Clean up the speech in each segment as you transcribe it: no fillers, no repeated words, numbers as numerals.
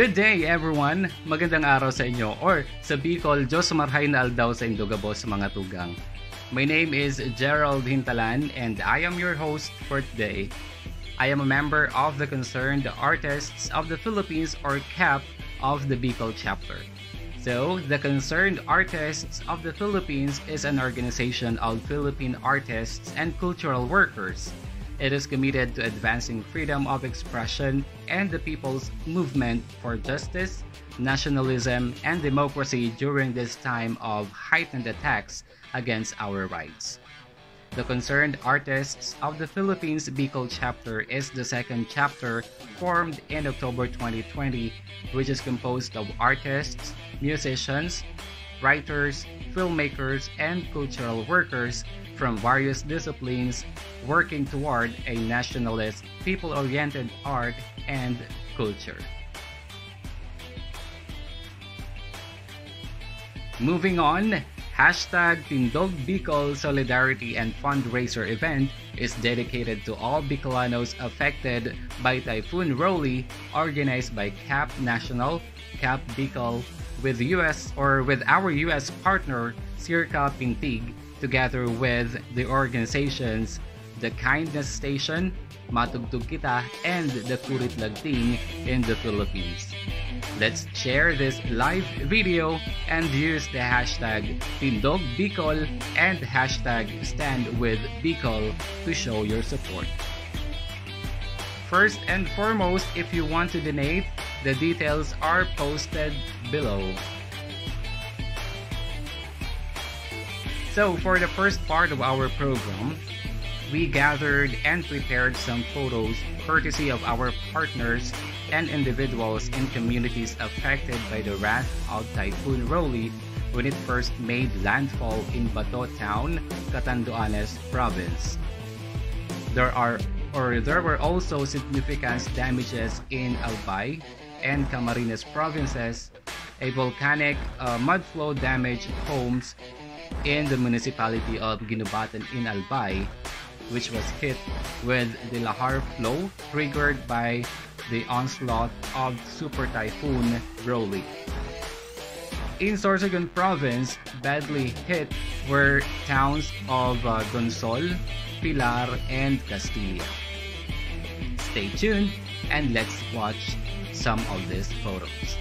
Good day everyone! Magandang araw sa inyo or sa Bicol, Diyos marhay na aldaw sa Indogabo sa mga tugang. My name is Gerald Hintalan and I am your host for today. I am a member of the Concerned Artists of the Philippines or CAP of the Bicol chapter. So, the Concerned Artists of the Philippines is an organization of Philippine artists and cultural workers. It is committed to advancing freedom of expression and the people's movement for justice, nationalism, and democracy during this time of heightened attacks against our rights. The Concerned Artists of the Philippines Bicol chapter is the second chapter formed in October 2020, which is composed of artists, musicians, writers, filmmakers, and cultural workers from various disciplines working toward a nationalist, people-oriented art and culture. Moving on, hashtag Tindog Bicol Solidarity and Fundraiser event is dedicated to all Bicolanos affected by Typhoon Rolly, organized by CAP National, CAP Bicol, with our US partner Circa Pintig, together with the organizations The Kindness Station, Matugtog Kita, and the Kurit Lagting in the Philippines. Let's share this live video and use the hashtag Tindog Bicol and hashtag Stand with Bicol to show your support. First and foremost, if you want to donate, the details are posted below. So for the first part of our program, we gathered and prepared some photos courtesy of our partners and individuals in communities affected by the wrath of Typhoon Rolly when it first made landfall in Bato Town, Catanduanes Province. There were also significant damages in Albay and Camarines provinces. A volcanic mudflow damaged homes in the municipality of Ginubatan in Albay, which was hit with the Lahar flow triggered by the onslaught of Super Typhoon Rolly. In Sorsogon Province, badly hit were towns of Donsol, Pilar, and Castilla. Stay tuned and let's watch some of these photos.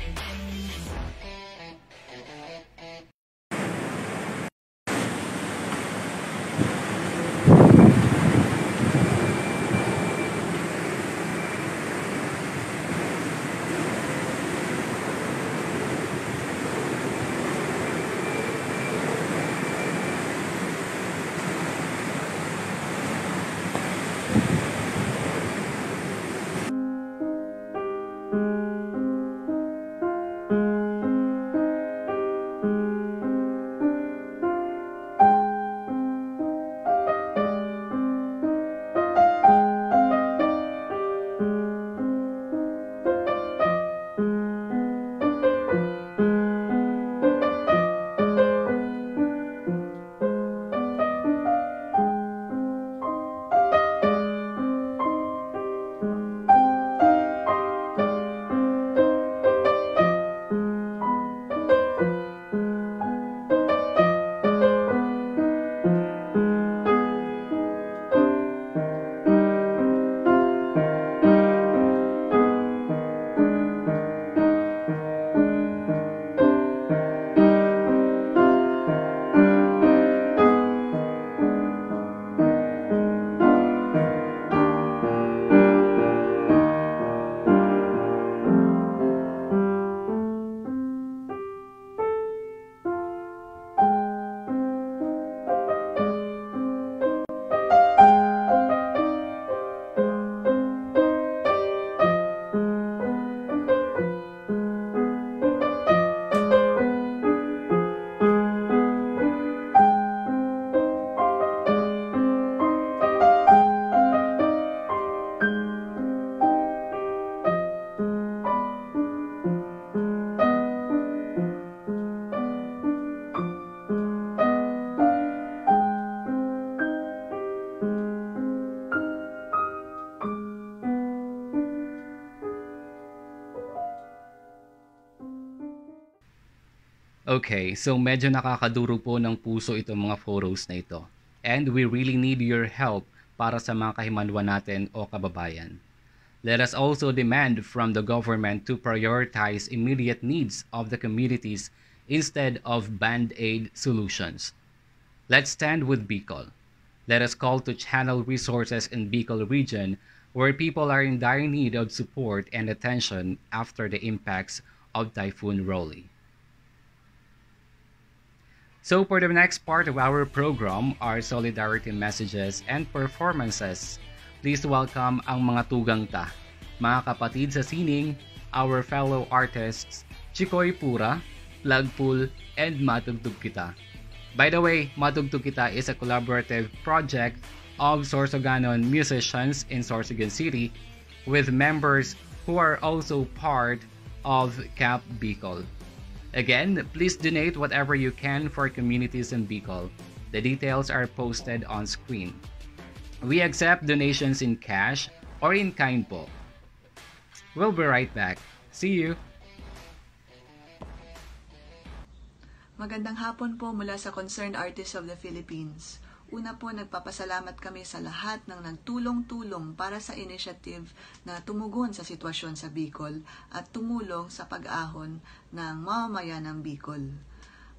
Okay, so medyo nakakaduro po ng puso itong mga photos na ito. And we really need your help para sa mga kahimanwan natin o kababayan. Let us also demand from the government to prioritize immediate needs of the communities instead of band-aid solutions. Let's stand with Bicol. Let us call to channel resources in Bicol region where people are in dire need of support and attention after the impacts of Typhoon Rolly. So for the next part of our program are solidarity messages and performances. Please welcome ang mga tugang ta, mga kapatid sa sining, our fellow artists, Chikoy Pura, Lagpool, and Matugtog Kita. By the way, Matugtog Kita is a collaborative project of Sorsoganon musicians in Sorsogon City with members who are also part of Camp Bicol. Again, please donate whatever you can for communities in Bicol. The details are posted on screen. We accept donations in cash or in kind po. We'll be right back. See you! Magandang hapon po mula sa Concerned Artists of the Philippines. Una po, nagpapasalamat kami sa lahat ng nagtulong-tulong para sa initiative na tumugon sa sitwasyon sa Bicol at tumulong sa pag-ahon ng mamamayan ng Bicol.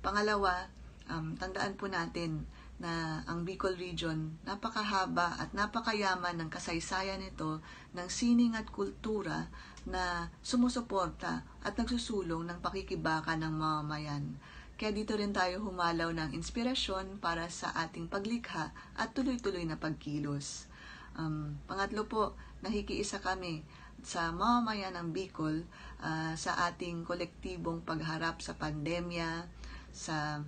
Pangalawa, tandaan po natin na ang Bicol region napakahaba at napakayaman ng kasaysayan nito ng sining at kultura na sumusuporta at nagsusulong ng pakikibaka ng mamamayan. Kaya dito rin tayo humalaw ng inspirasyon para sa ating paglikha at tuloy-tuloy na pagkilos. Pangatlo po, nakikiisa kami sa mamamayan ng Bicol sa ating kolektibong pagharap sa pandemya, sa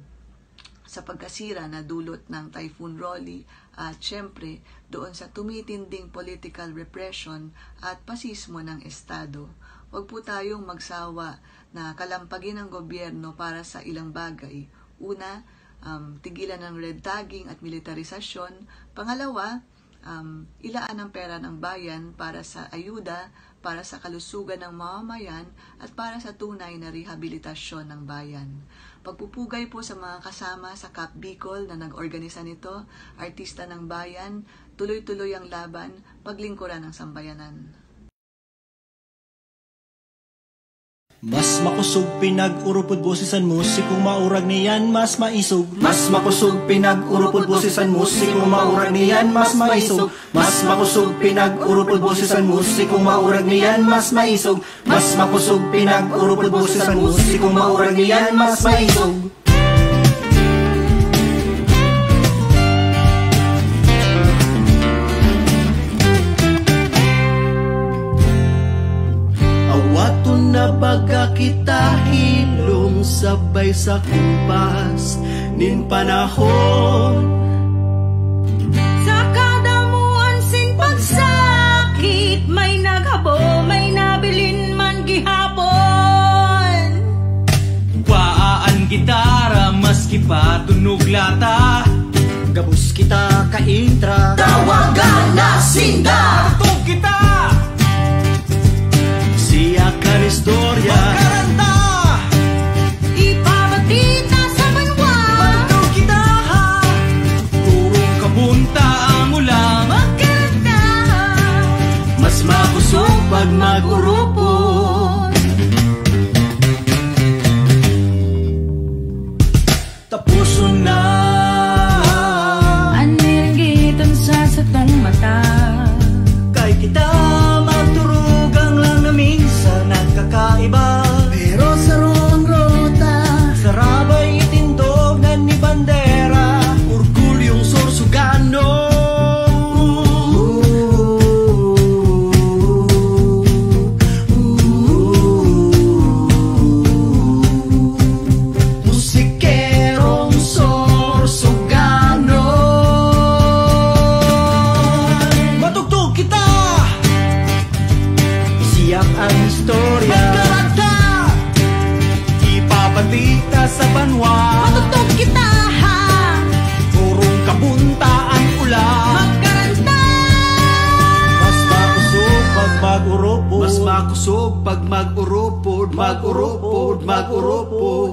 pagkasira na dulot ng Typhoon Rolly at syempre doon sa tumitinding political repression at pasismo ng Estado. Huwag po tayong magsawa na kalampagin ng gobyerno para sa ilang bagay. Una, tigilan ng red tagging at militarisasyon. Pangalawa, ilaan ang pera ng bayan para sa ayuda, para sa kalusugan ng mamamayan, at para sa tunay na rehabilitasyon ng bayan. Pagpupugay po sa mga kasama sa Camp Bicol na nag-organisa nito, artista ng bayan, tuloy-tuloy ang laban, paglingkuran ng sambayanan. Mas makusog pinag-urupod bosisan musikong maurag niyan mas maisog. Mas makusog pinag-urupod bosisan musikong maurag niyan mas maisog. Mas makusog pinag-urupod bosisan musikong maurag niyan mas maisog. Mas makusog pinag-urupod bosisan musikong maurag niyan mas maisog. Na baga kita hilong sabay sa kumpas nin panahon. Sa kadamuan sing pagsakit may naghabo, may nabilin man gihapon. Paaan gitara maski pa tunog lata. Gabus kita kaintra, Tawagan na sinda. Tug kita siyakan istorya magkaranta. Ipabatita sa banwa. Tug kita purong kabunta ang ulang. Magkaranta. mas makusog pag mag-urupod. Tapuson na Anirgitan sa satong mata. kay kita maturugang lang na minsan nagkakaiba. Pero sa roong rota sarabay itindog na ni bandera, orgulyong Sorsogano. Musikerong Sorsogano. Matugtog kita siyak ang istorya Magkaranta ipabatita sa banwa. Matutog kita ha. Purong kabunta ang ulang. Magkaranta. mas makusog pag mag-urupod. Mas makusog pag mag-urupod. Mag-urupod, mag-urupod.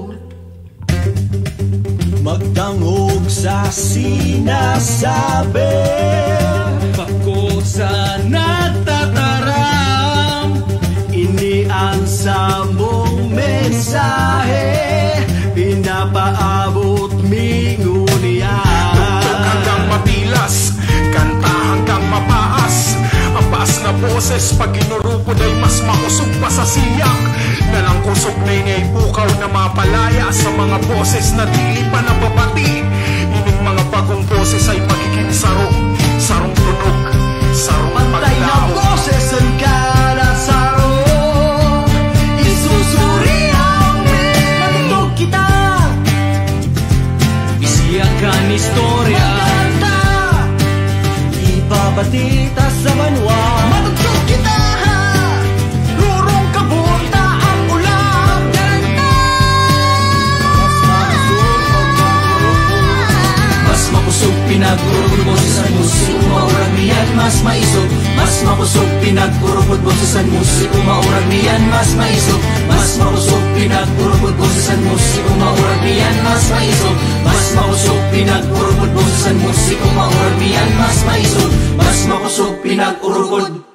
sinasabi. Bako sa nagtataram, Iniansa mong mensahe, pinapaabot mingunyan. Tugtog hanggang mapilas, kanta hanggang mapaas. Ang baas na boses pag inurupod ay mas makusog pa sa siyak. Nalang kusog na ingay pukaw na mapalaya sa mga boses na dili pa nababati. Ining mga bagong boses ay magiging sarong, sarong tunog, sarong Pantay na paglaho. boses ang karasaro, isusuri ang menatog kita. isiyakan istorya. Magkanta, ipabatita sa banwa. Matugtog kita, lurong kabunta ang ulam. Mas makusog pinag-urupod boses ang musiko, maurag niyan mas maisog. Mas makusog pinag-urupod boses ang musiko, maurag niyan mas maisog. Mas makusog pinag-urupod boses ang musiko, maurag niyan mas maisog. Mas makusog pinag-urupod boses ang musiko, maurag niyan mas maisog. Mas makusog pinag-urupod.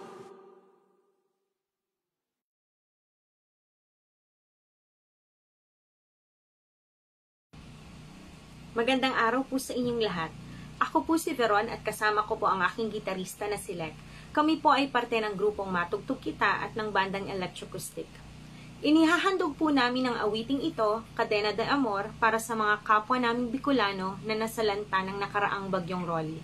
Magandang araw po sa inyong lahat. Ako po si Veron at kasama ko po ang aking gitarista na si Lek. Kami po ay parte ng grupong Matugtog Kita at ng bandang Electroacoustic. Inihahandog po namin ang awiting ito, Cadena de Amor, para sa mga kapwa naming Bicolano na nasalanta ng nakaraang bagyong Rolly.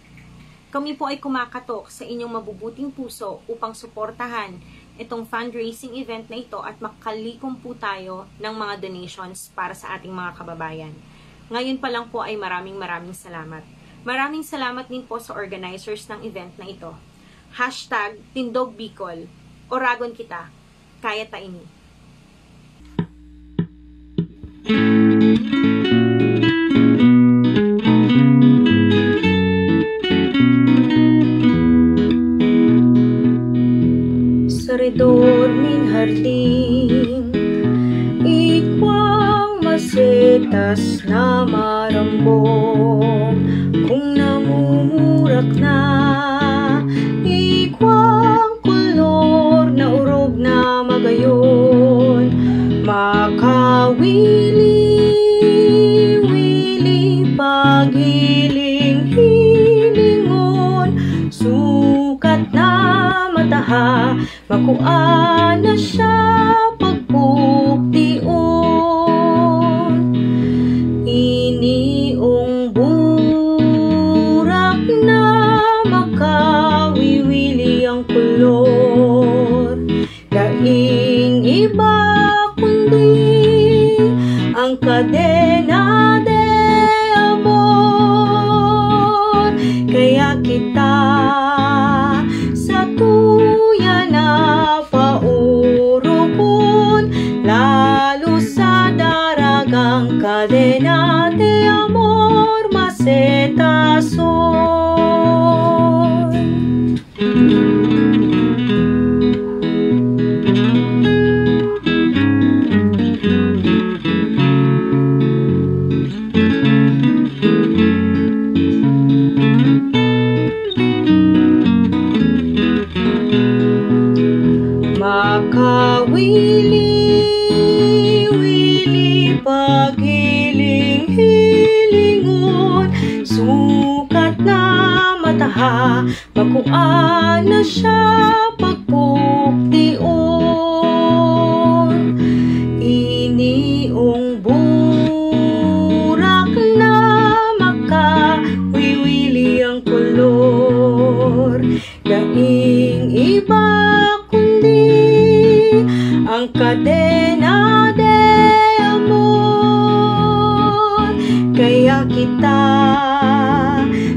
Kami po ay kumakatok sa inyong mabubuting puso upang suportahan itong fundraising event na ito at makalikom po tayo ng mga donations para sa ating mga kababayan. Ngayon pa lang po ay maraming salamat. Maraming salamat din po sa organizers ng event na ito. #TindogBicol. Oragon kita. Kaya ta ini. Sa redor min hardin, ikwang masetas na marambong. Kung namumurak na, ikwang kolor na urog na magayon. Makawili-wili paghiling-hilingon, sukat na mataha, makuan na siya pagpuktion. Iniong burak na makawiwili ang kolor, daing iba kundi ang Cadena de Amor. Kaya kita sa tuya na paurupon, lalo sa daragang Cadena de Amor masetason. Makawili-wili paghiling-hilingon, sukat na mataha, makuan na siya pagpuktion. Iniong burak na makawiwili ang kolor, daing iba ang Cadena de Amor. Kaya kita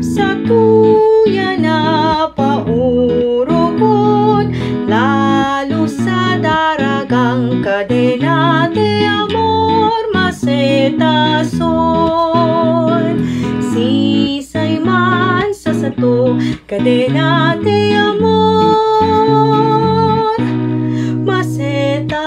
sa tuya na paurupon, lalo sa daragang Cadena de Amor masetason. Sisay man sa sato Cadena de Amor masetason.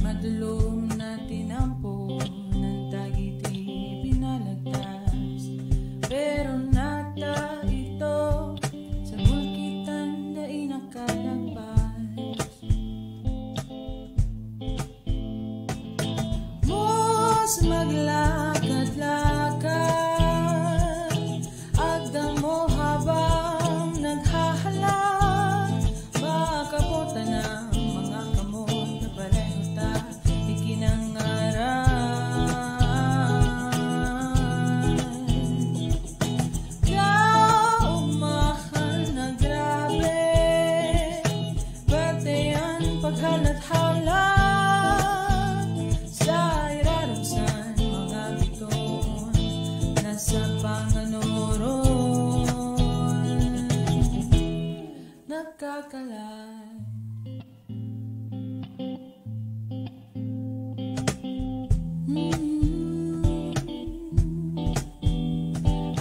Madulong na tinampo ng tagiti pinalagtas, pero nata ito sa bulkitan dai nakalagpas. Mos maglakad-lakad, agdang mo habang naghahalag, makabutan ng mga kamot na pareho ta ikinangaran. Kaumahan na grabe, batayan paghalat-halat, sa irarapsan mga bitoon nasa panganuron, nagkakalat.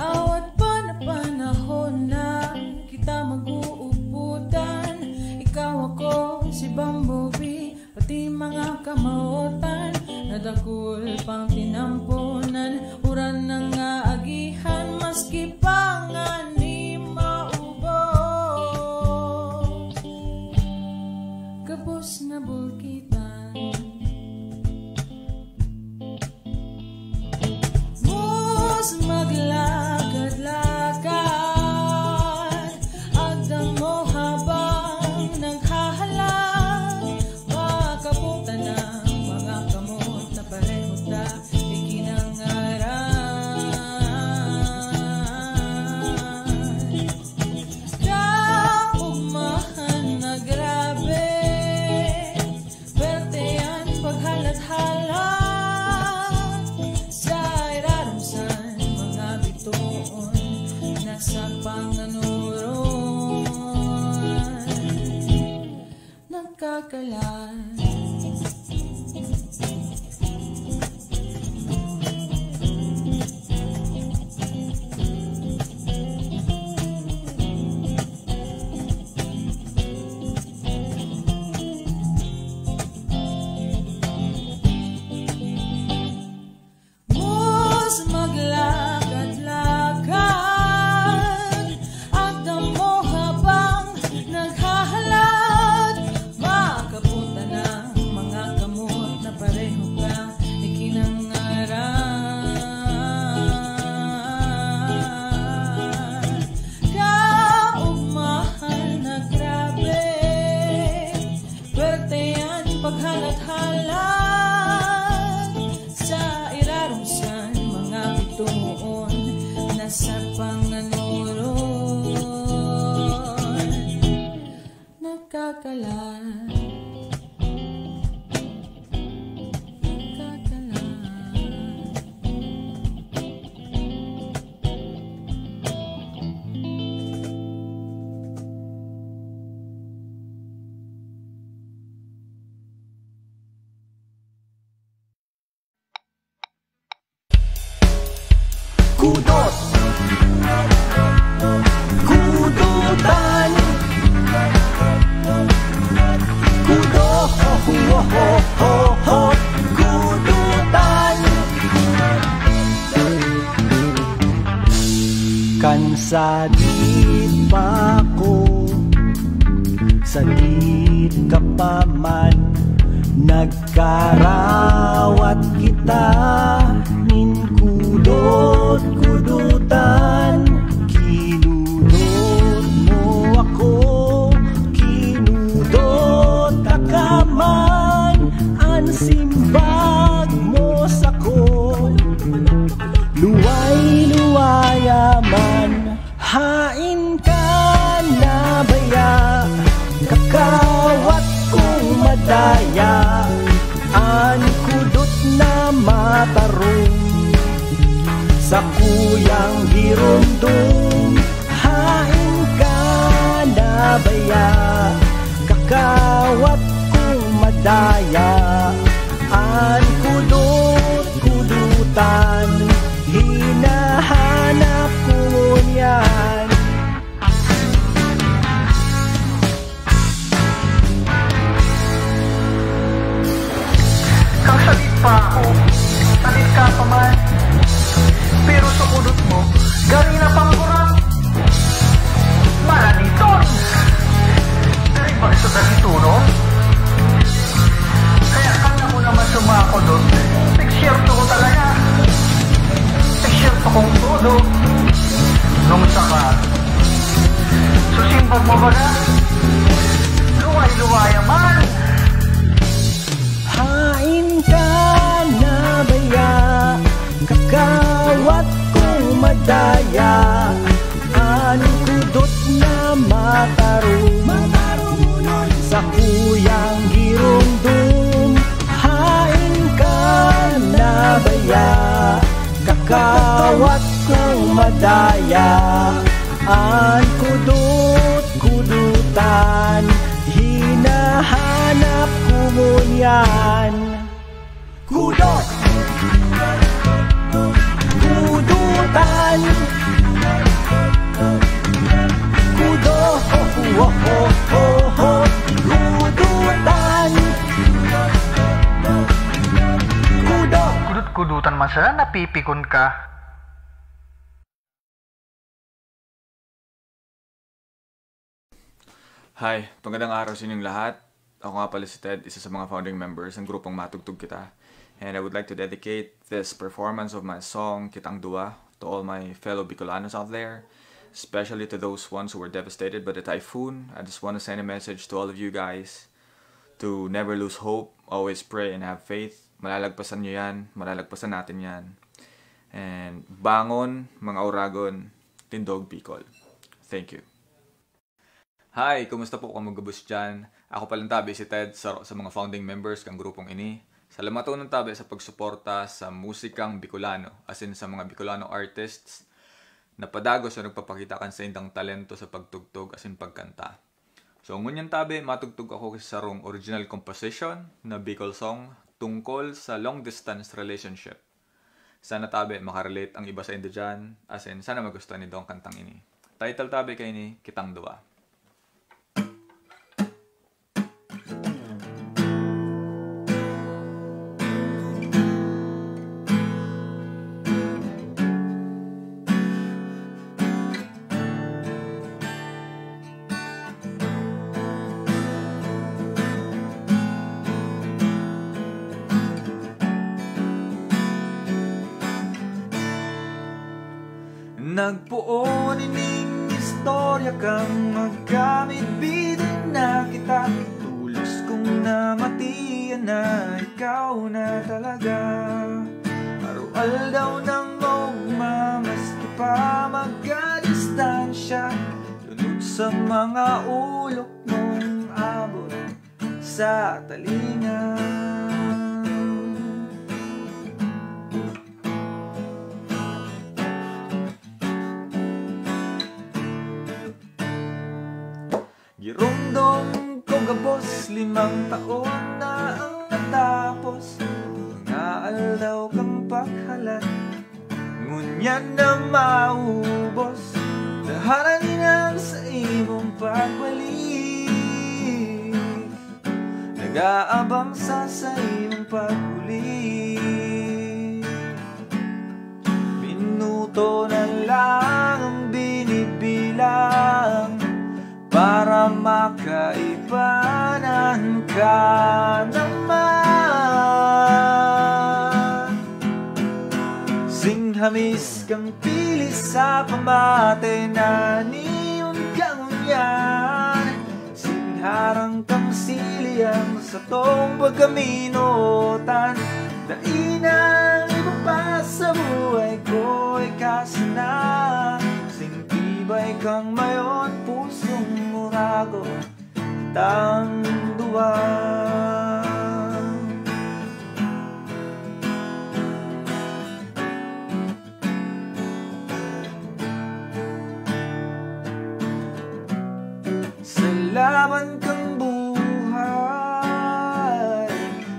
Awat pa na panahon na kita mag-uuputan, ikaw ako si Bumblebee, pati mga kamautan, nadakul pang tinampunan, uran ng aagihan, maski pa nga ni maubos, kapos na bulkitan. Mos maglakad-lakad, agdang mo habang naghahalag, makabutan ng mga kamot na pareho ta ikinangaran. Kaumahan na grabe, bertean paghalat-halat, sa irarapsan mga bitoon nasa panganuron, nagkakalat. Mos maglakad-lakad, agdang mo habang naghahalag, makabutan ng mga kamot na pareho ka ikinangaran. Kaumahan na grabe, bertean paghalat-halat, sa irarapsan mga bitoon nasa panganuron, nagkakalat. Kudot, kudutan, kudo, ho, ho, ho, ho, ho, kudutan. Kansadit pa ko, sadit ka pa man, nagkarawat kita nin kudot, kudutan. Kinudot mo ako, kinudot ka man, ang simbag mo sako, luway-luwayaman, hain ka na baya, kakawat kong madaya, ang kudot na matarong, sa kuyang girundong, hain ka na baya, kakawat kong madaya, ang kudot, kudutan, hinahanap ko yan. ako, talit ka pa man. Pero sa kudot mo, galing na pang kurang. Malaniton! Dari ba isa dahituron? Kaya kang ako naman sumakodot. Nagsyerto ko talaga. Nagsyerto kong todo. Nung saka, susimpag mo ba na? Luway-luwaya man! Hain ka na baya, kakawat kong madaya. Anong kudot na matarunod sa kuyang girong-dum. Hain ka na baya, kakawat kong madaya. An kudut-kudutan, hinahanap ko ngunyan. Kudot, kudutan, kudo, ho, ho, ho, ho, ho, kudutan, kudo. Kudut-kudutan man sana, napipikon ka. Hi, magandang araw sa inyong lahat. Ako nga pala si Ted, isa sa mga founding members ng grupong Matugtog Kita. And I would like to dedicate this performance of my song, Kitang Dua, to all my fellow Bicolanos out there, especially to those ones who were devastated by the typhoon. I just want to send a message to all of you guys to never lose hope, always pray and have faith. Malalagpasan nyo yan, malalagpasan natin yan. And bangon, mga Oragon, Tindog, Bicol. Thank you. Hi, kumusta po kamugabos dyan? Ako palang tabi si Ted sa mga founding members ng grupong ini. Salamat po ng tabi sa pagsuporta sa musikang Bicolano, as in sa mga Bicolano artists na padagos na nagpapakita kan sa indang talento sa pagtugtog as in pagkanta. So ngunyan tabi, matugtog ako sa sarong original composition na Bicol song tungkol sa long distance relationship. Sana tabi makarelate ang iba sa inyo dyan, as in sana magustuhan nito ang kantang ini. Title tabi kay ni Kitang Dua. Nagpuon ining istorya kang magkamit bidin na kita. Tulos kong namatiyan na ikaw na talaga. Arual daw ng maugma, maski pa magkadistansya. Lunod sa mga ulok mong abot sa talinga. Girondong ko gabos, 5 taon na ang natapos. Mga aldaw kang paghalat, ngunyan na maubos. Daharanin sa imong pagbalik, nag-aabang sa imong pagbuli. Minuto na lang ang binibilang para makaibanan ka naman. Singhamis kang pili sa pamate na niyon kang unyan. Singharang kang siliyang sa tong pagkaminutan. Dainang iba pa sa buhay ko'y kasana. Singtibay kang mayon pusong murago, kitang dua. Sa laban kang buhay,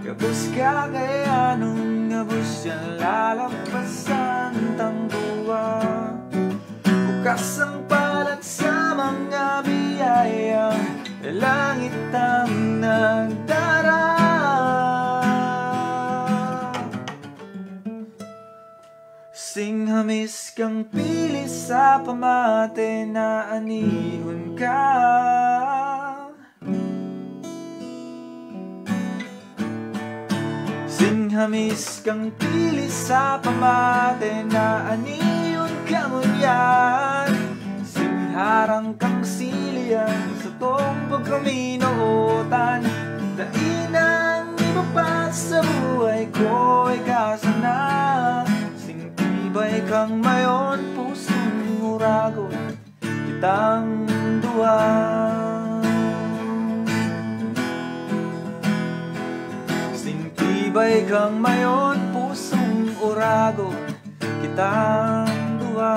kapos ka kaya nung gabos yan lalampasan tang dua. Bukas ang palad sa mga biyaya, langit ang nagdara. Singhamis kang pili sa pamate na anihon ka. Singhamis kang pili sa pamate na anihon ka munyan. Singharang kang silian sa tong pagkaminootan. Dainang iba pa sa buhay ko ay kasana. Singtibay kang mayon, pusong uragon, kitang duwa. Singtibay kang mayon, pusong uragon, kitang duwa.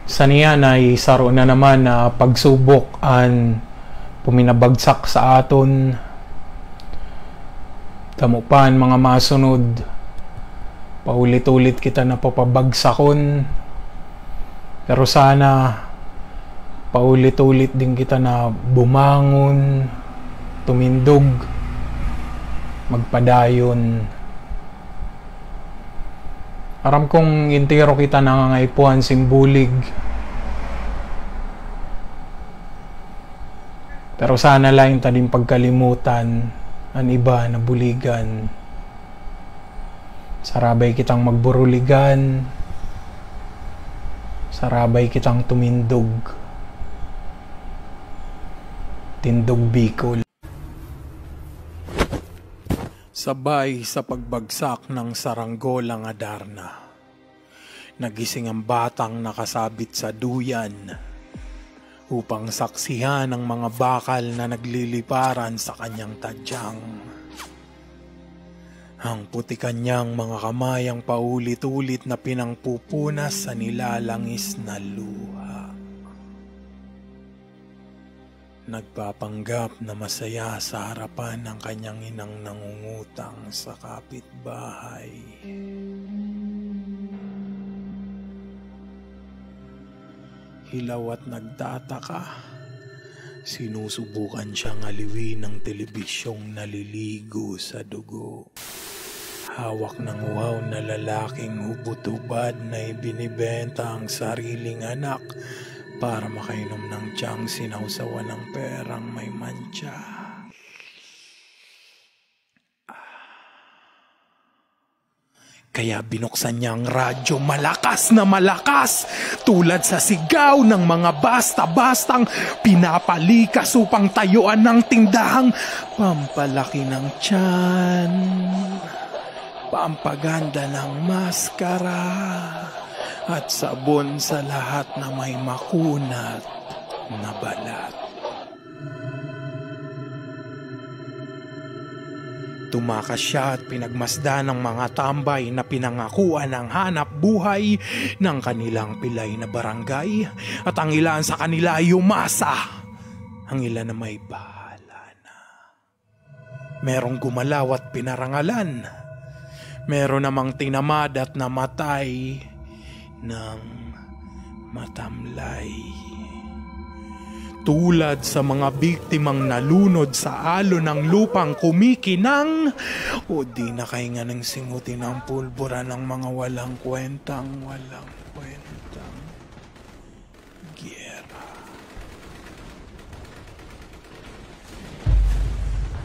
Saniyan ay saro na naman na pagsubok an puminabagsak sa aton. Tamupan mga masunod, paulit-ulit kita na papabagsakon. Pero sana paulit-ulit din kita na bumangon, tumindog, magpadayon. Aram kong intero kita nangangaipuan simbulig. Pero sana lang tadim pagkalimutan ang iba na buligan. Sarabay kitang magburuligan. Sarabay kitang tumindog. Tindog Bicol. Sabay sa pagbagsak ng saranggola nga Darna, nagising ang batang nakasabit sa duyan upang saksihan ang mga bakal na nagliliparan sa kanyang tadyang. Ang puti kanyang mga kamay ang paulit-ulit na pinangpupunas sa nilalangis na luha. Nagpapanggap na masaya sa harapan ng kanyang inang nangungutang sa kapitbahay. Hilaw at nagtataka, sinusubukan siyang aliwin ng telebisyong naliligo sa dugo. Hawak ng uhaw na lalaking hubot-hubad na ibinibenta ang sariling anak para makainom ng tiyang sinawsawan ng perang may mantsa. Kaya binuksan niya ang radyo malakas na malakas, tulad sa sigaw ng mga basta-bastang pinapalikas upang tayuan ng tindahang pampalaki ng tiyan, pampaganda ng maskara, at sabon sa lahat na may makunat na balat. Tumakas siya at pinagmasdan ng mga tambay na pinangakuan ng hanap buhay ng kanilang pilay na barangay, at ang ilan sa kanila ay umasa, ang ilan na may bahala na. Merong gumalaw at pinarangalan, meron namang tinamad at namatay ng matamlay. Tulad sa mga biktimang nalunod sa alon ng lupang kumikinang, o di na kainga ng singutin ang pulbura ng mga walang kwentang giyera.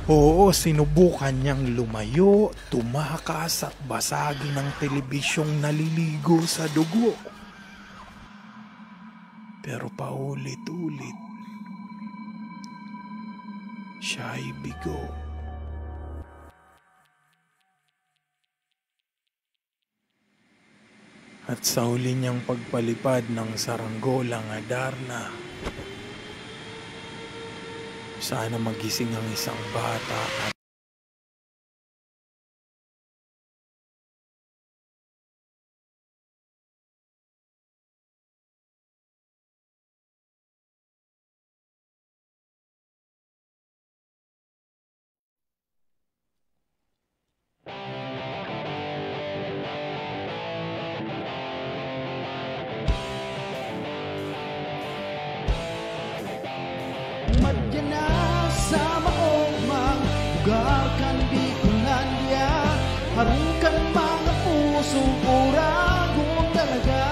Oo, sinubukan niyang lumayo, tumakas at basagin ng telebisyong naliligo sa dugo. Pero paulit-ulit, siya ay bigo. At sa huli niyang pagpalipad ng saranggola nga Darna, sana magising ang isang bata at na sa maomang lugar kan Bicolandia, harungkan mga pusong uragong talaga,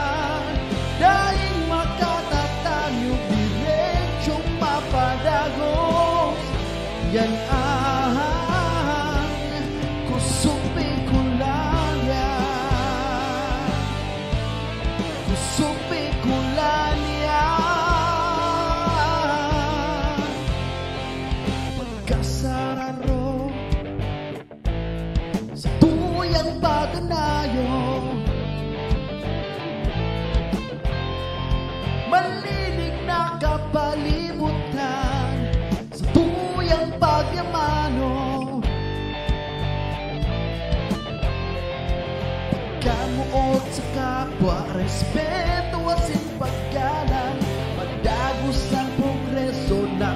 dahil makatatayo diretsong mapadagos. Yan ang Kusog Bicolandia, Kusog Bicolandia. Pagkasararo sa tuyang paganayo, malilig na kapalibutan sa tuyang pagyamano. Pagkamuot sa kapwa, respeto at paggalang, madagos ang progreso na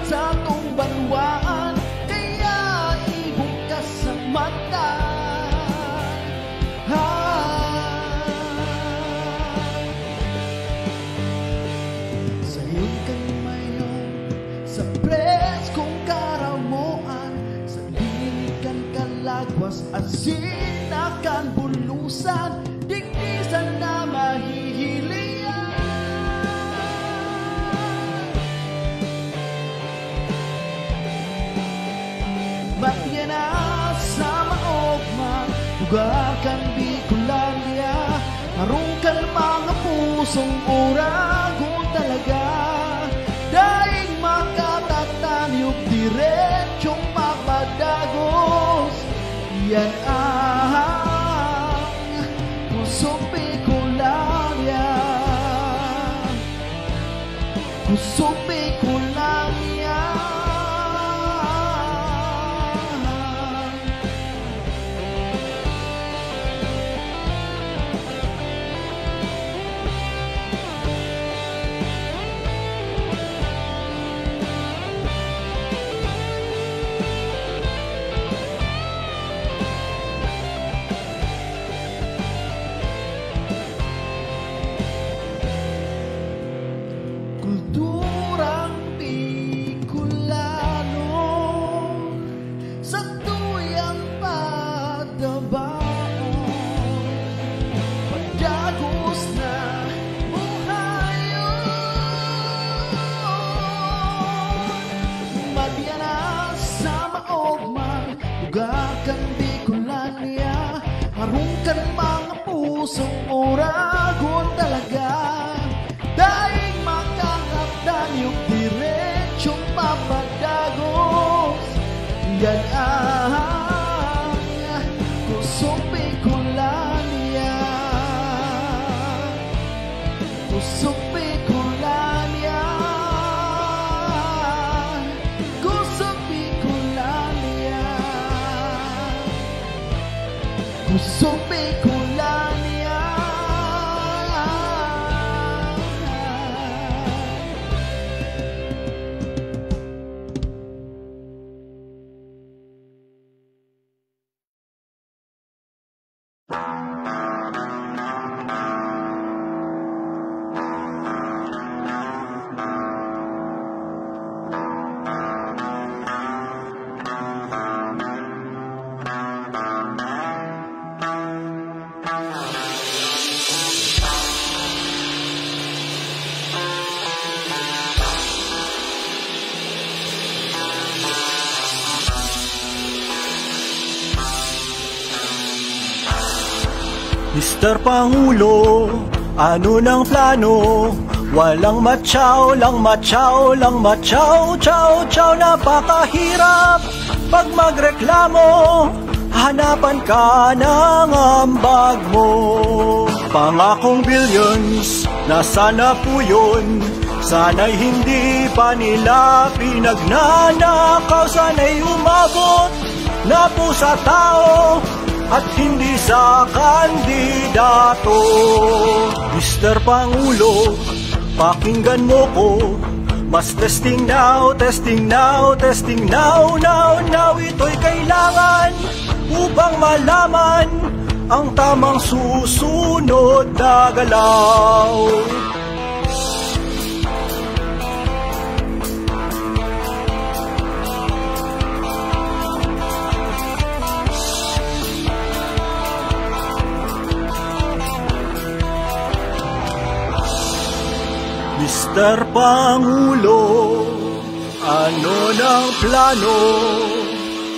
sa atong banwaan. Kaya ibukas ang mata, sa iyong kanimayon, sa preskong karamuan, sa dinigan kalagwas at sinakan bulusan, dignisan na mahihilian. Bagyan na sa maogman lugar kan Bicolandia, harungkan mga pusong uragong talaga, dahil makatatanyog diretsong mapadagos. Yan ang Kusog Bicolandia, Kusog Bicolandia. Kulturang Bicolano sa tuyang pagdabaon, pagdagos na buhayon, magyan na sa maogman lugar kan Bicolandia, harungkan mga pusong uragon talaga, dahil makakatanyog diretsong mapadagos. Yan ang Kusog Bicolandia, Kusog Bicolandia, Kusog Bicolandia, Kusog Bicolandia. Mr. Pangulo, ano ng plano? Walang matyaw, lang matyaw, lang matyaw, chow, chow. Napakahirap pag magreklamo, hanapan ka ng ambag mo. Pangakong billions, nasaan na po yun? Sana'y hindi pa nila pinagnanakaw, sana'y umabot na po sa tao at hindi sa kandidato. Mr. Pangulo, pakinggan mo ko, mas testing now, testing now, testing now, now, now. Ito'y kailangan upang malaman ang tamang susunod na galaw. Mr. Pangulo, ano ng plano?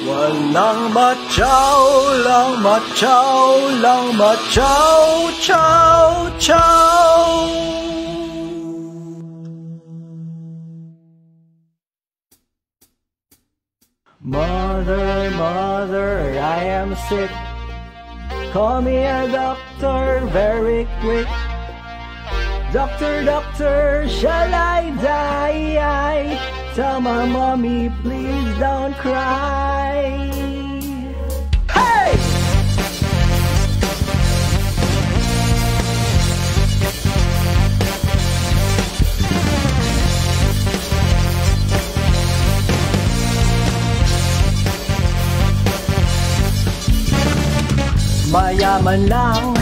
Walang matyaw, lang matyaw, lang matyaw, chow, chow. Mother, mother, I am sick. Call me a doctor very quick. Doctor, doctor, shall I die? Tell my mommy, please don't cry. Hey! Mayaman lang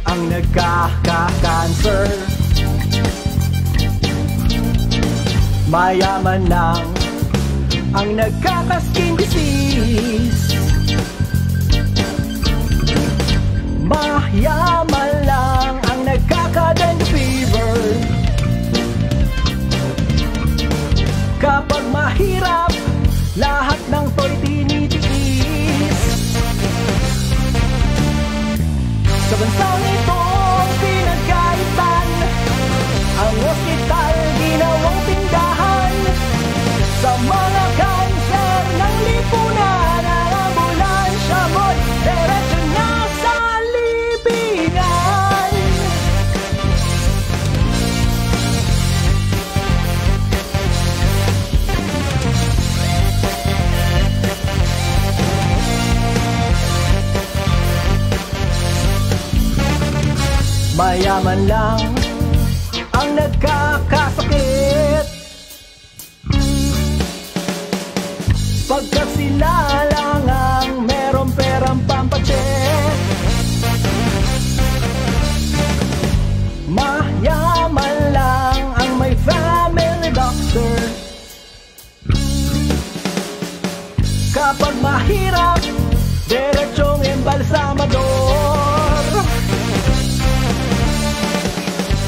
ang nagkaka-cancer. Mayaman lang ang nagkaka-skin disease. Mayaman lang ang nagkaka-dengue fever. Kapag mahirap, lahat ng to'y tinitiis. Sa bansang itong pinagkaitan, ang ospital ginawang tindahan. Sa mga kanser ng lipunan, ang ambulansya mo'y diretso na sa libingan. Mayaman lang ang nagkakasakit. Pagka sila lang ang merong perang pampacheck. Mayaman lang ang may family doctor. Kapag mahirap, diretsong embalsamador.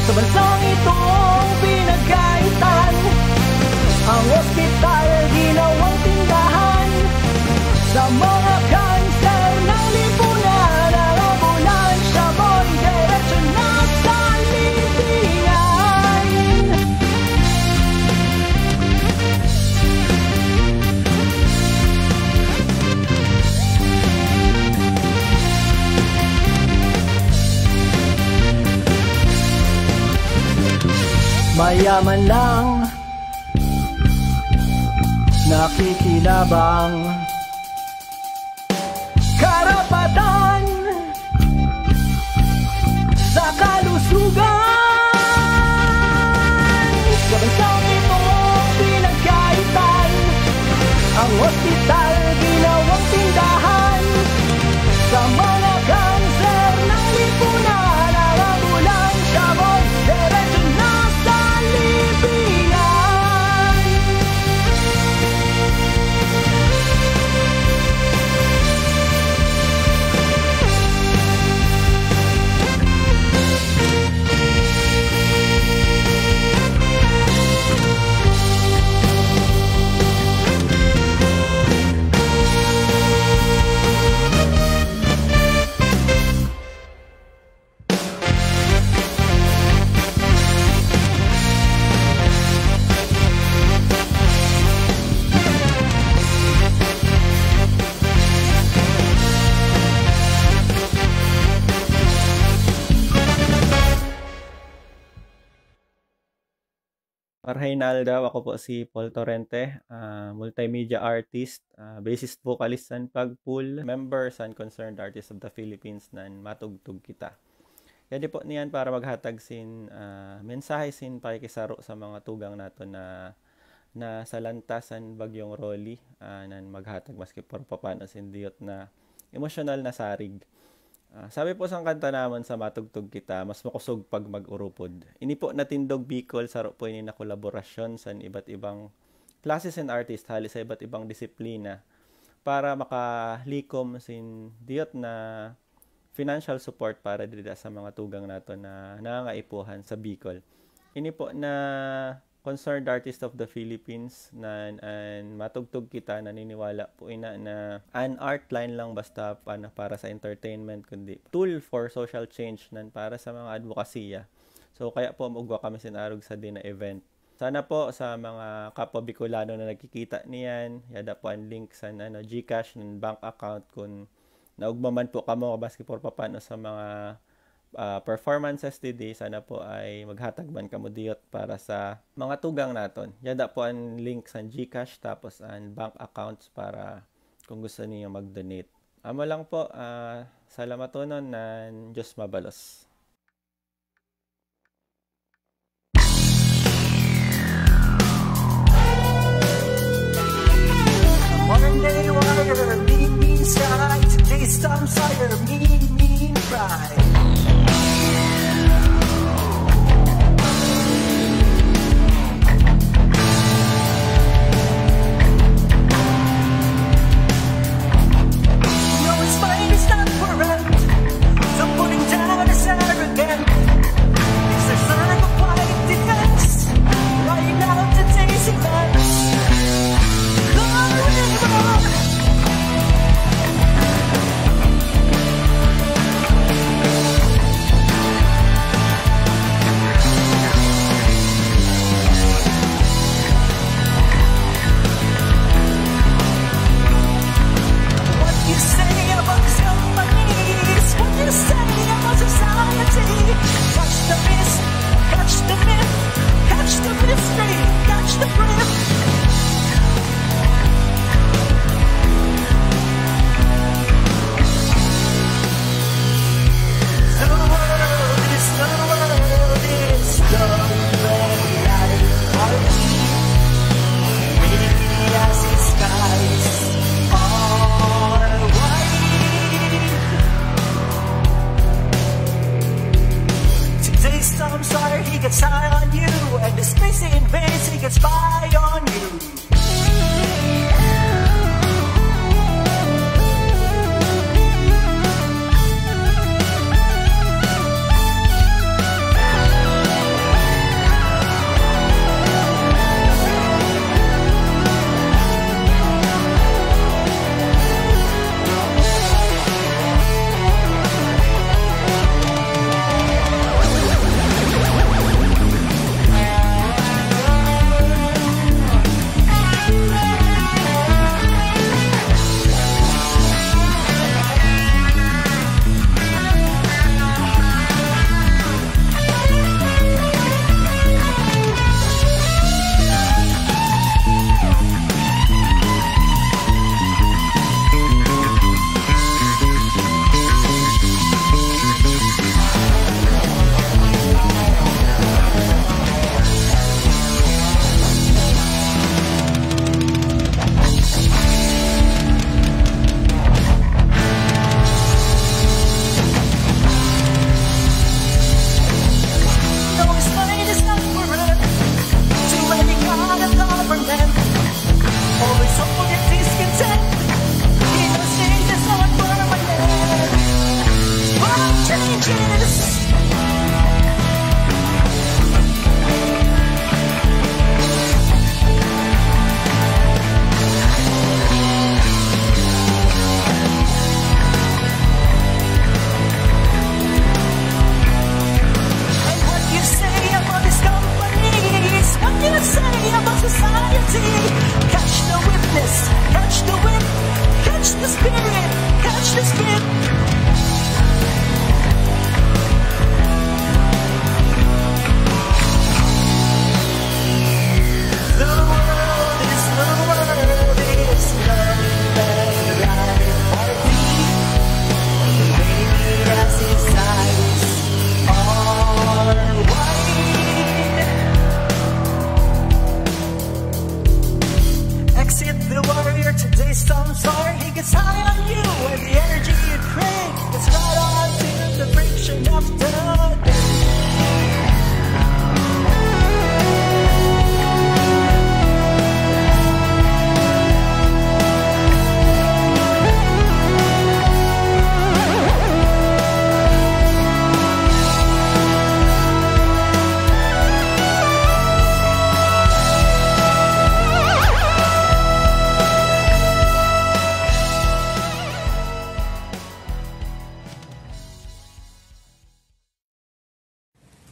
Sa bansang itong pinagkaitan, ang ospital ginawang tindahan. Sa mga kanser ng lipunan, ang ambulansya mo'y diretso na sa libingan. Mayaman lang nakikinabang. Karapatan sa kalusugan. Sa bansang itong pinagkaitan, ang ospital ginawang tindahan. Sa mga kanser ng lipunan, ang ambulansya mo'y diretso na sa libingan. Reynaldo, ako po si Paul Torrente, multimedia artist, bassist vocalist san Pagpool, member san Concerned Artists of the Philippines nan Matugtog Kita. Kaya po niyan para maghatag sin mensahe sin pakikisaro sa mga tugang nato na sa lantasan bagyong Rolly, nan maghatag maski por papano sin diyot na emosyonal na sarig. Sabi po sang kanta naman sa Matugtog Kita, mas makusog pag mag-urupod. Ini po natindog Bicol, saro po ini na kolaborasyon sa iba't ibang classes and artists, hali sa iba't ibang disiplina para makalikom sin diyot na financial support para dito sa mga tugang nato na nangaipuhan sa Bicol. Ini po na Concerned Artist of the Philippines na matugtog kita, naniniwala po ina na an art line lang basta para sa entertainment, kundi tool for social change nan para sa mga advokasya. So kaya po magwa kami sinarog sa din na event. Sana po sa mga kapwa Bicolano na nagkikita niyan, yada po ang link sa GCash ng bank account kung naugmaman po kamo baski por papano sa mga performances today, sana po ay maghatag man kamo diyot para sa mga tugang naton. Yada po ang link sa GCash tapos ang bank accounts para kung gusto niyo mag-donate. Amo lang po, salamatonon na Diyos mabalos. Monday wire, mean sky. Today's storm fire, mean pride.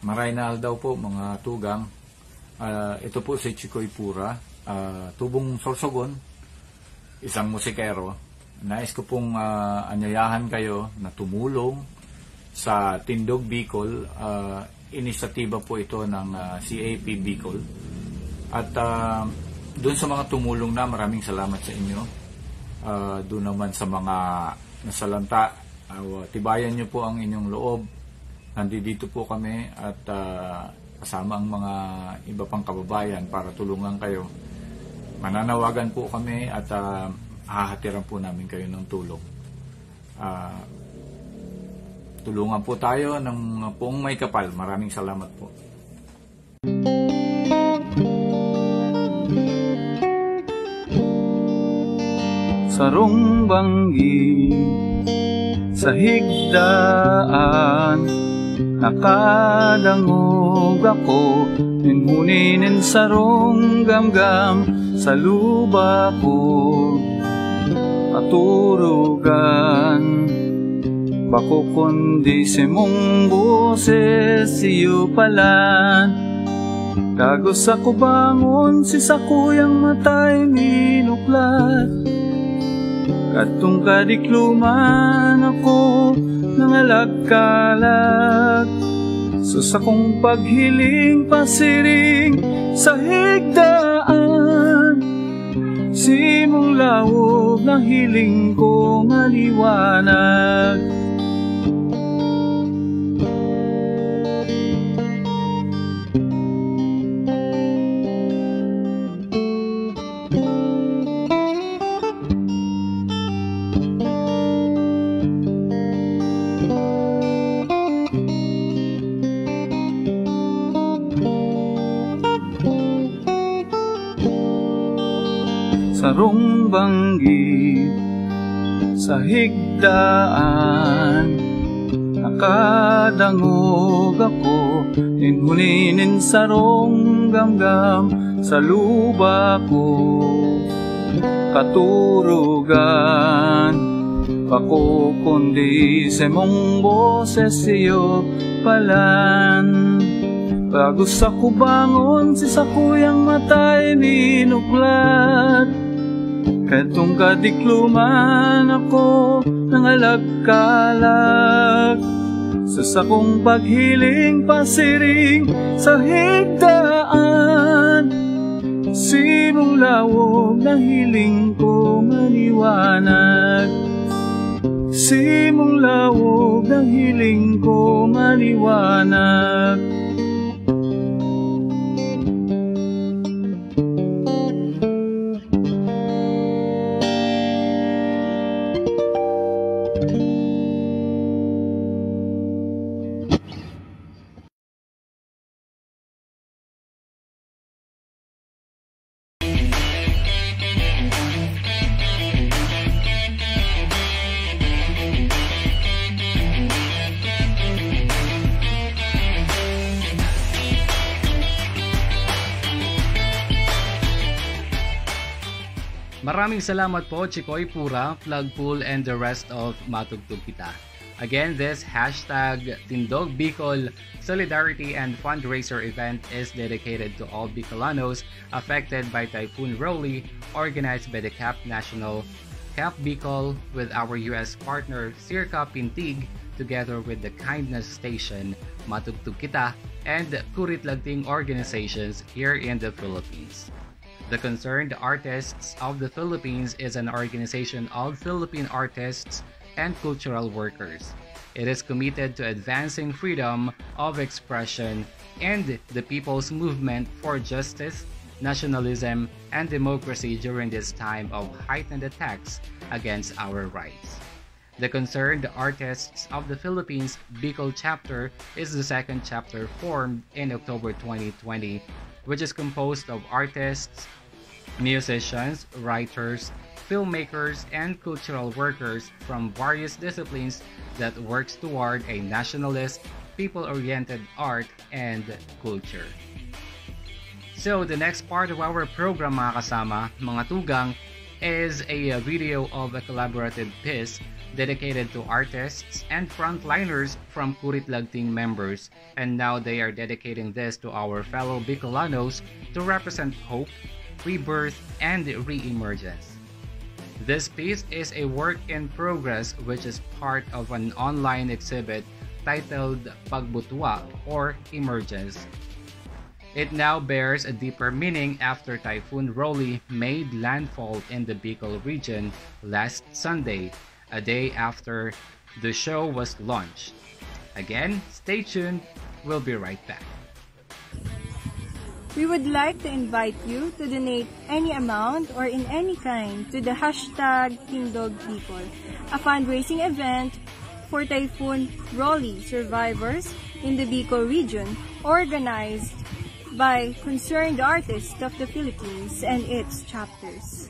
Maraynal daw po mga tugang. Ito po si Chikoy Pura, tubong Sorsogon, isang musikero. Nais ko pong anyayahan kayo na tumulong sa Tindog Bicol. Inisyatiba po ito ng CAP Bicol. At doon sa mga tumulong na, maraming salamat sa inyo. Doon naman sa mga nasalanta, tibayan nyo po ang inyong loob. Nandito po kami at kasama ang mga iba pang kababayan para tulungan kayo. Mananawagan po kami at hahatiran po namin kayo ng tulong. Tulungan po tayo ng poong may kapal. Maraming salamat po. Sarong banggi sa higdaan, nakadangog ako, ninmuninin sarong gamgam sa luba ko, katurugan. Bako kundi si mong boses siyo palan, kagos ako bangon si sakuyang matay minuklat. Katong kadikluman ako nangalagkalag, sus akong paghiling pasiring sa higdaan. Simong lawog na hiling ko maliwanag. Sarong banggi sa higdaan, nakadangog ako, ninhulinin sarong gamgam sa luba ko, katurugan. Bako kundi sa mong boses siyo palan, kagos ako bangon si sakuyang matay minuklat. Katong kadikluman ako nangalagkalag, sa akong paghiling pasiring sa higdaan. Simong lawog na hiling ko maliwanag, simong lawog na hiling ko maliwanag. Maraming salamat po, Chikoy Pura, Plugpool, and the rest of Matugtog Kita. Again, this hashtag Tindog Bicol Solidarity and Fundraiser event is dedicated to all Bicolanos affected by Typhoon Rolly, organized by the CAP National, CAP Bicol, with our U.S. partner Circa Pintig, together with the Kindness Station, Matugtog Kita, and Kurit Lagting organizations here in the Philippines. The Concerned Artists of the Philippines is an organization of Philippine artists and cultural workers. It is committed to advancing freedom of expression and the people's movement for justice, nationalism, and democracy during this time of heightened attacks against our rights. The Concerned Artists of the Philippines Bicol chapter is the second chapter formed in October 2020, which is composed of artists, musicians, writers, filmmakers, and cultural workers from various disciplines that works toward a nationalist, people-oriented art and culture. So, the next part of our program, mga kasama, mga tugang, is a video of a collaborative piece dedicated to artists and frontliners from Kuritlag team members, and now they are dedicating this to our fellow Bicolanos to represent hope, rebirth, and re-emergence. This piece is a work in progress which is part of an online exhibit titled Pagbutwa or Emergence. It now bears a deeper meaning after Typhoon Rolly made landfall in the Bicol region last Sunday, a day after the show was launched. Again, stay tuned. We'll be right back. We would like to invite you to donate any amount or in any kind to the hashtag Tindog People, a fundraising event for Typhoon Rolly survivors in the Bicol region, organized by Concerned Artists of the Philippines and its chapters.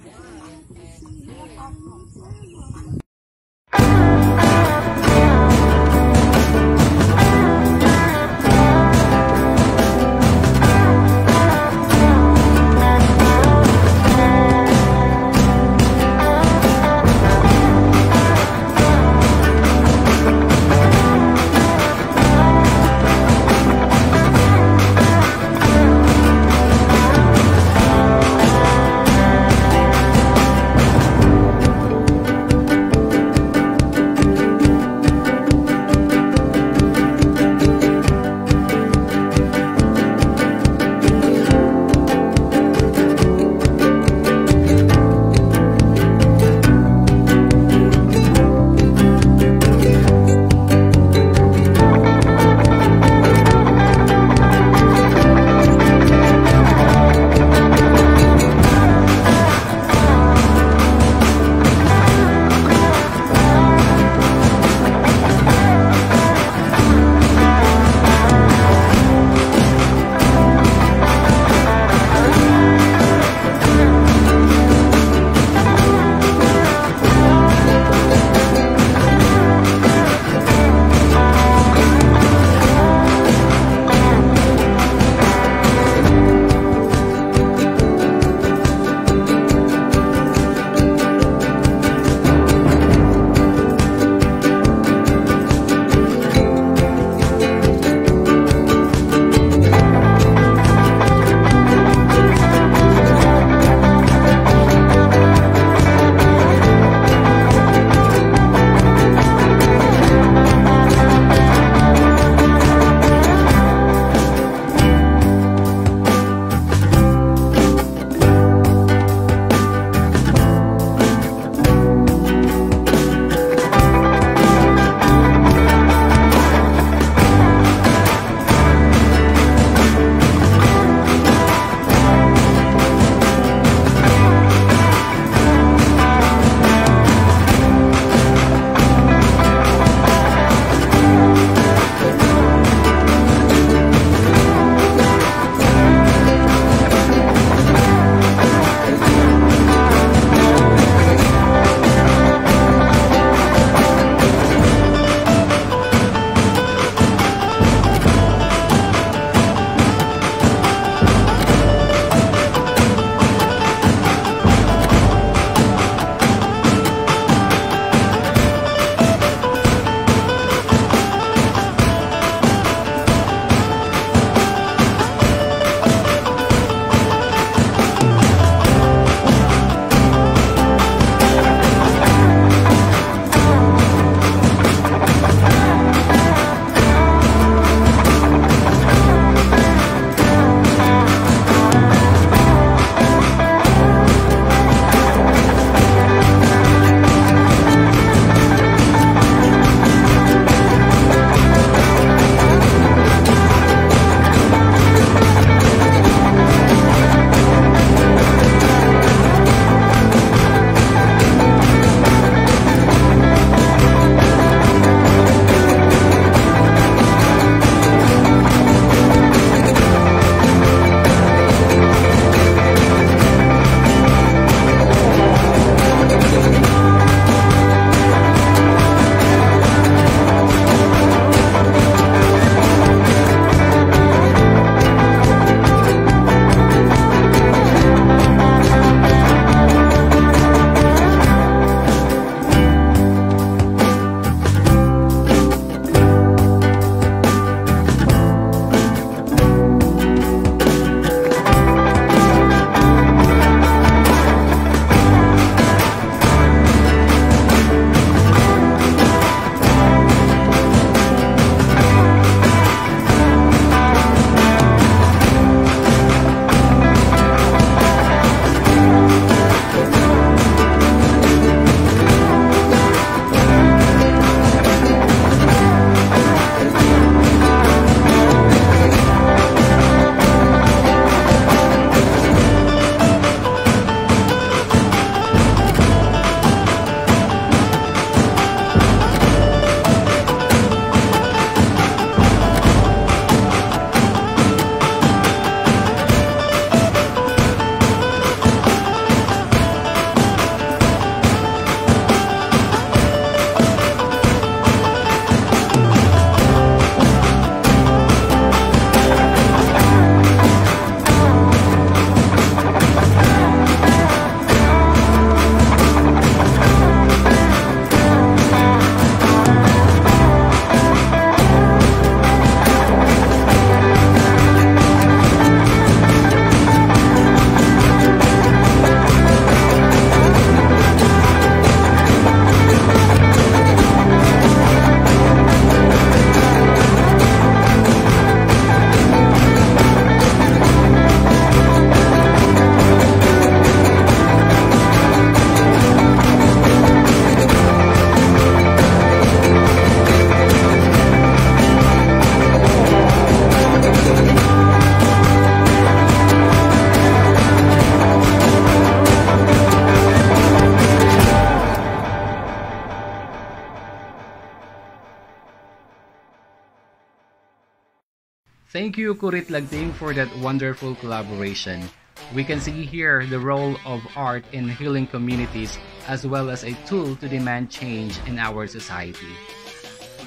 Thank you, Kurit Lagting, for that wonderful collaboration. We can see here the role of art in healing communities as well as a tool to demand change in our society.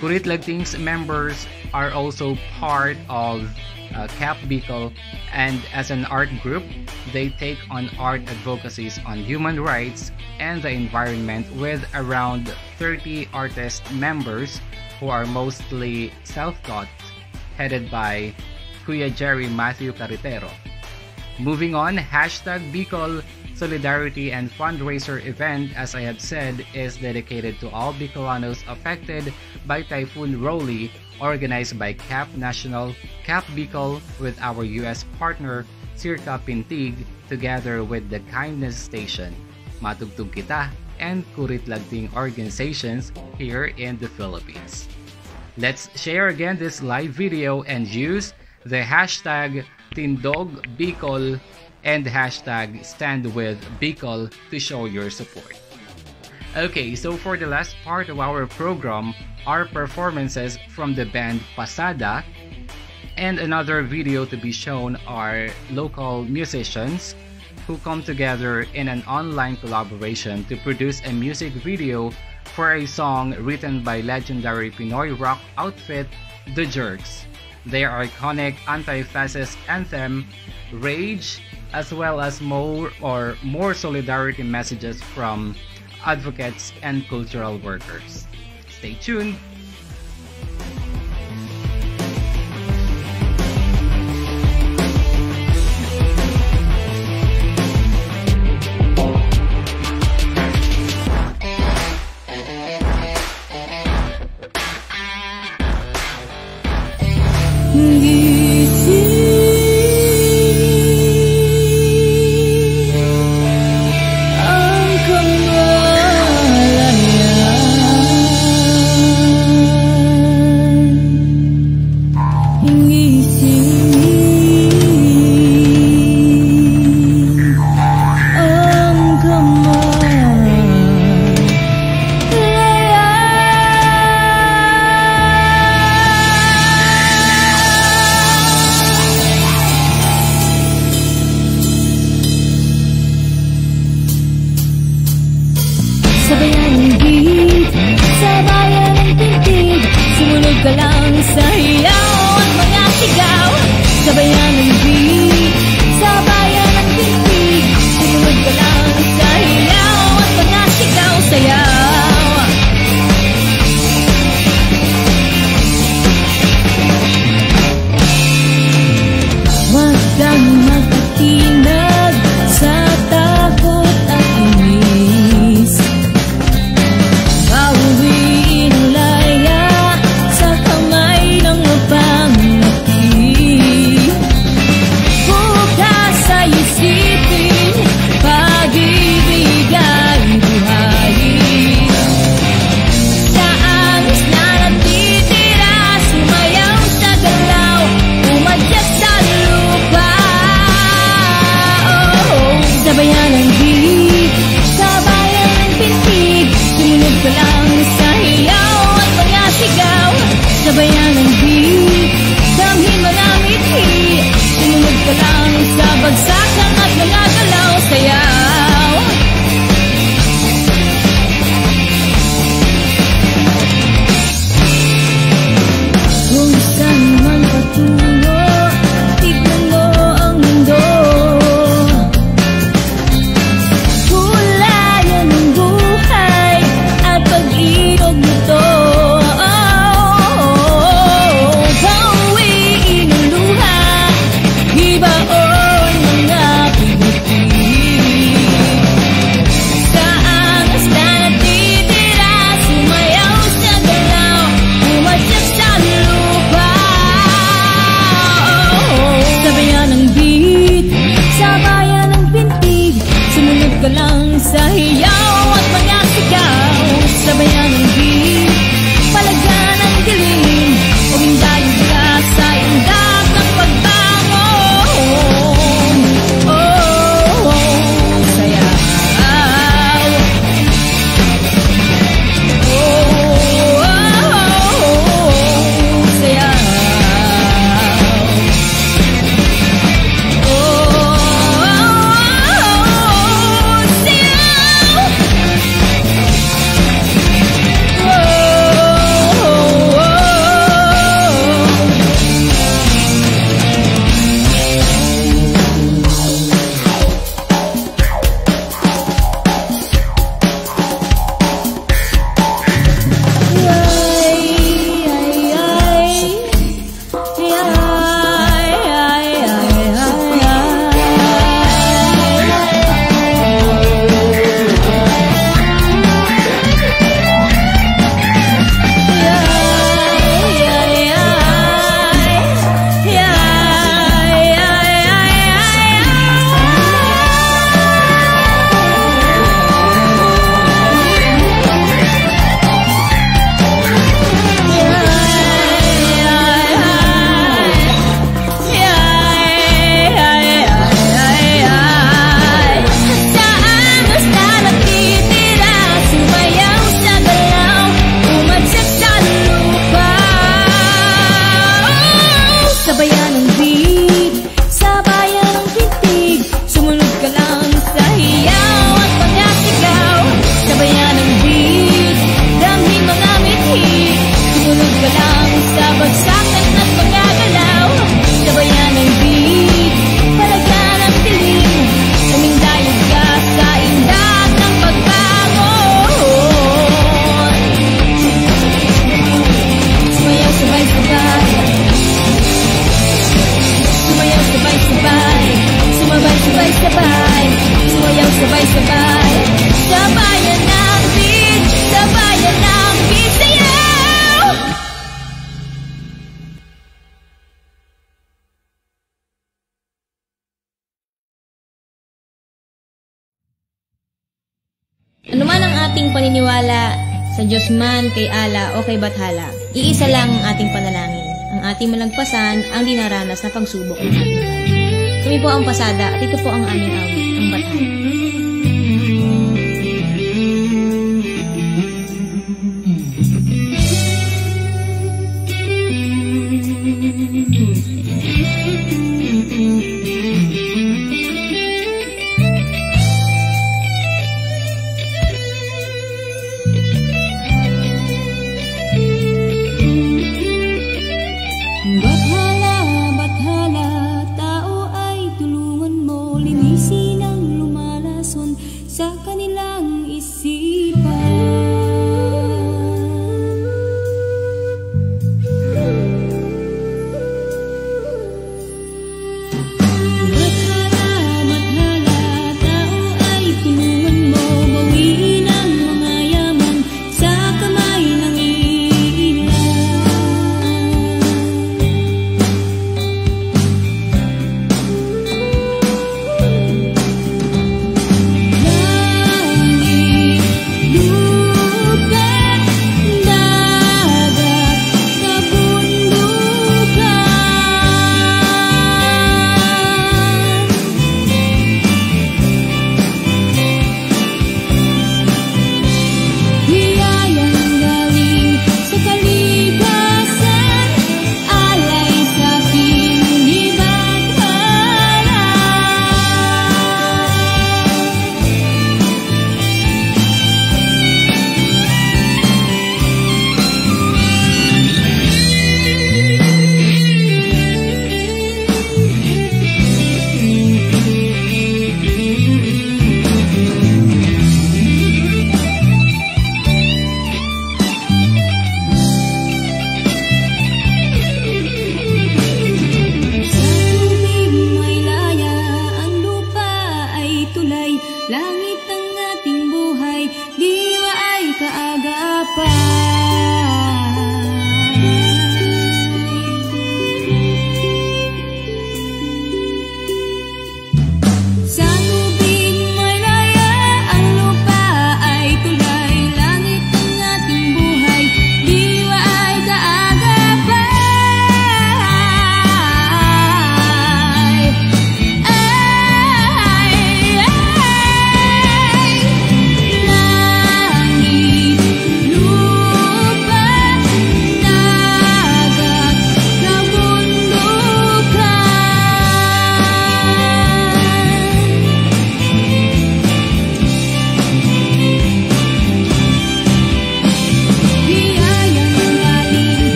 Kurit Lagting's members are also part of CAP Bicol, and as an art group, they take on art advocacies on human rights and the environment with around 30 artist members who are mostly self-taught, headed by Kuya Jerry Matthew Carretero. Moving on, hashtag Bicol Solidarity and Fundraiser event, as I have said, is dedicated to all Bicolanos affected by Typhoon Rolly, organized by CAP National, CAP Bicol with our US partner, Circa Pintig, together with the Kindness Station, Matugtog Kita, and Kurit Lagting organizations here in the Philippines. Let's share again this live video and use the hashtag Tindog Bicol and hashtag Stand With Bicol to show your support. Okay, so for the last part of our program are performances from the band Pasada, and another video to be shown are local musicians who come together in an online collaboration to produce a music video for a song written by legendary Pinoy rock outfit, The Jerks. Their iconic anti-fascist anthem, Rage, as well as more solidarity messages from advocates and cultural workers. Stay tuned! ating paniniwala sa Diyos man, kay Allah o kay Bathala, iisa lang ang ating panalangin. Ang ating malagpasan ang dinaranas na pagsubok ng ating buhay. Kami po ang Pasada at ito po ang aming awit, ang Bathala.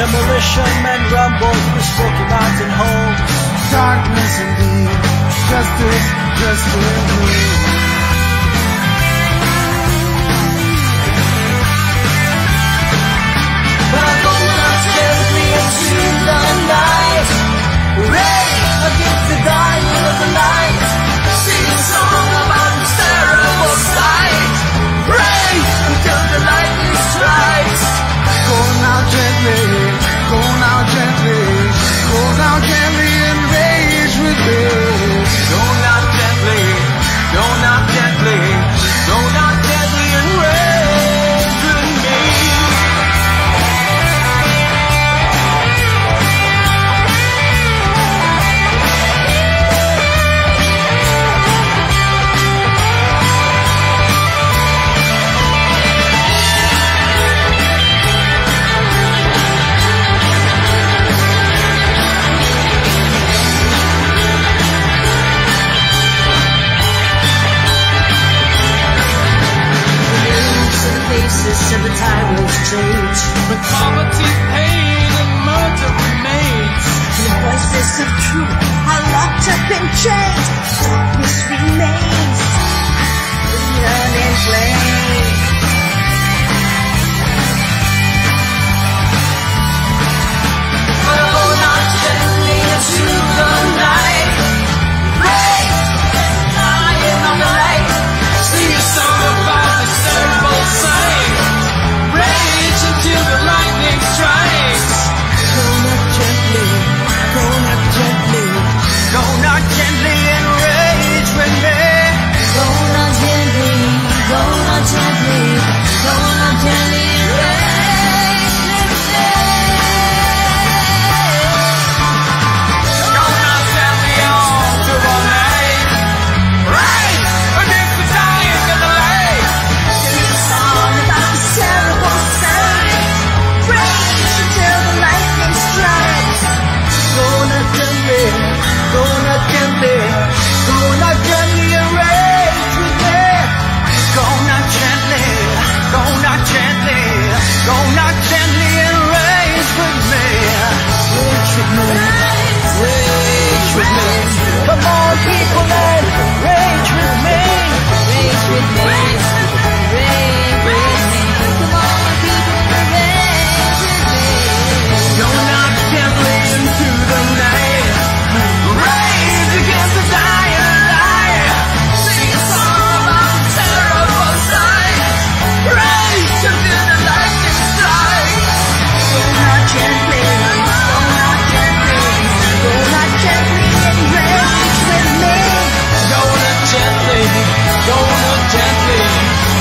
Demolition men rumble through Smoky Mountain homes. Darkness indeed, justice, justice. But I go out gently into the night, rage against the dying of the light. Sing a song about this terrible sight. Rage until the lightning strikes. Go now gently, go now gently, go now gently and rage with me. Go now gently, go now gently, go now gently and rage with me. And the tyrants change, but poverty, pain, and murder remains. The voices of truth are locked up in chains. Darkness remains, beyond in flame. But I go not gently into the night. Rain, lying on the light. Sing a song about the terrible sight. Rage until the lightning strikes. Go not gently, go not gently, go not gently and rage with me. Go not gently, go not gently, go not gently and rage with me. Go not gently on to the night. Rage against the dying of the light. Sing a song about the terrible sight. Rage until the lightning strikes. Go not gently, go not gently, go not gently and rage with me. Go not gently, go not gently, go not gently and rage with me. Rage with me, rage with me. Come on, people, and rage with me. Rage with me, rage with me. Come on, people, and rage with me. Go not gently into the night. Rage against the dying light. Sing a song about the terrible sight. Rage until the lightning strikes. Go not gently, go not gently, go not gently and rage with me. Go not gently, go not gently,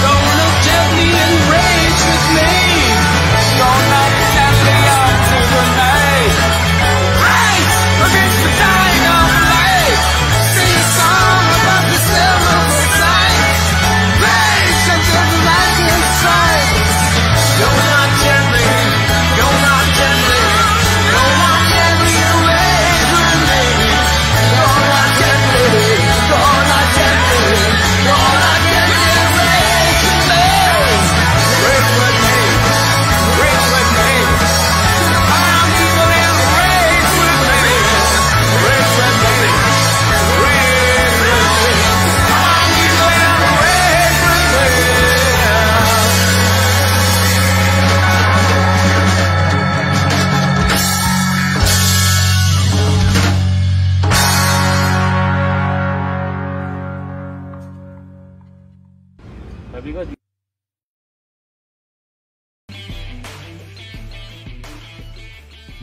go not gently and rage with me. Go not gently out to the night. Rage against the dying of light. Sing a song about the terrible sight. Rage until the lightning strikes. Go not gently, go not gently, go not gently and rage with me. Go not gently, go not gently, go not gently and rage with me. Rage with me, rage with me. I'm evil and rage with me. Rage with me, rage with me. I'm evil and rage with me. Sabi ko,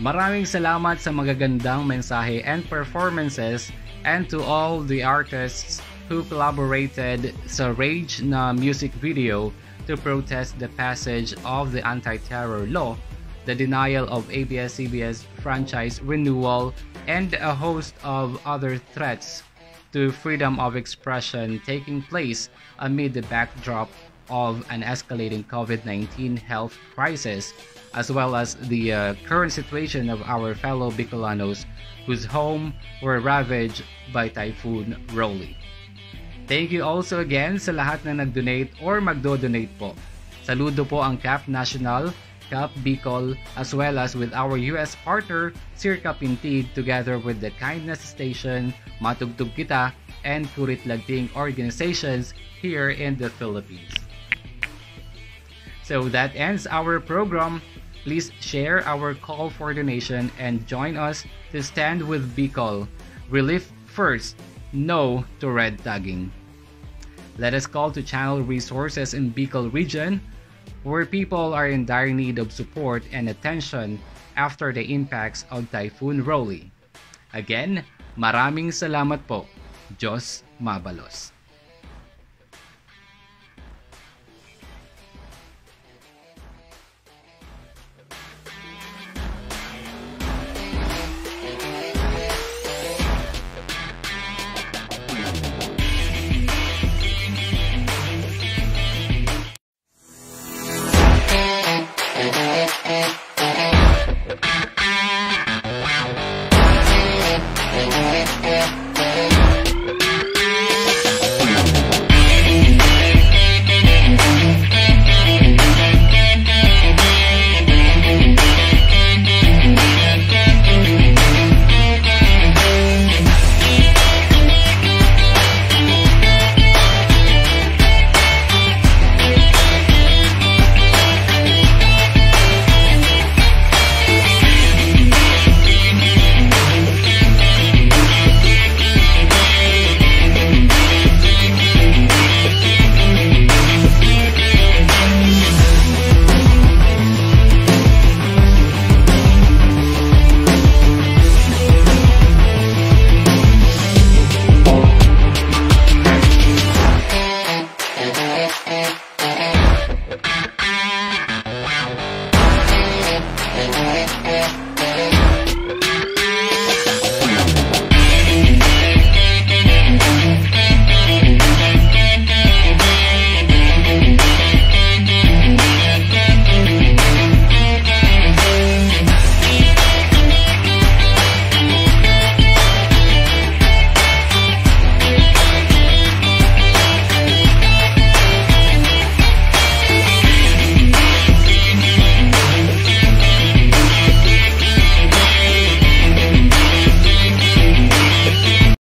Maraming salamat sa magagandang mensahe and performances, and to all the artists who collaborated sa Rage na music video to protest the passage of the anti-terror law, the denial of ABS-CBN franchise renewal, and a host of other threats to freedom of expression taking place amid the backdrop of an escalating COVID-19 health crisis, as well as the current situation of our fellow Bicolanos whose home were ravaged by Typhoon Rolly. Thank you also again sa lahat na nag-donate or magdo-donate po. Saludo po ang CAF National, Cap Bicol, as well as with our US partner, Circa Pintid, together with the Kindness Station, Matugtog Kita, and Kurit Lagting organizations here in the Philippines. So that ends our program. Please share our call for donation and join us to stand with Bicol. Relief first, no to red tagging. Let us call to channel resources in Bicol region, where people are in dire need of support and attention after the impacts of Typhoon Rolly. Again, maraming salamat po. Diyos mabalos.